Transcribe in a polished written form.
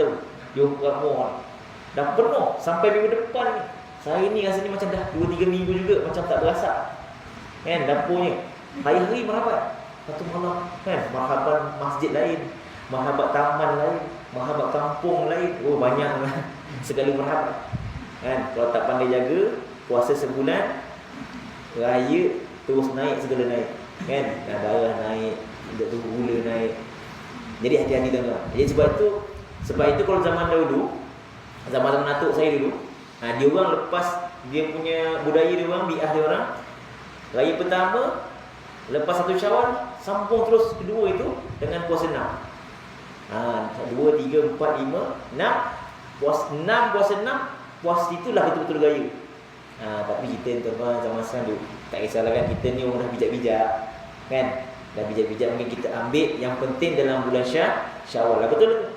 tahu. Jom ramai. Dah penuh sampai minggu depan ni. Saya ni rasanya macam dah 2-3 minggu juga macam tak berasa. Kan dapurnya. Hari-hari marhaban. Satu malam kan marhaban masjid lain, marhaban taman lain, marhaban kampung lain. Oh banyak segala marhaban. Kan kalau tak pandai jaga, puasa sebulan, raya terus naik segala naik. Kan darah naik, gula naik. Jadi hati-hati tuan-tuan. Jadi sebab itu kalau zaman dahulu, zaman atuk saya dulu, dia orang lepas dia punya budaya dia orang, biah dia orang, raya pertama lepas 1 Syawal sambung terus kedua itu dengan puasa 6. 2, 3, 4, 5, 6. Puasa 6, puasa 6, puasa itulah betul-betul gaya. Tapi kita tuan-tuan zaman sekarang tu tak kisahlah kan, kita ni orang dah bijak-bijak kan. Dah bijak-bijak, mungkin kita ambil yang penting dalam bulan Syawal lah, betul?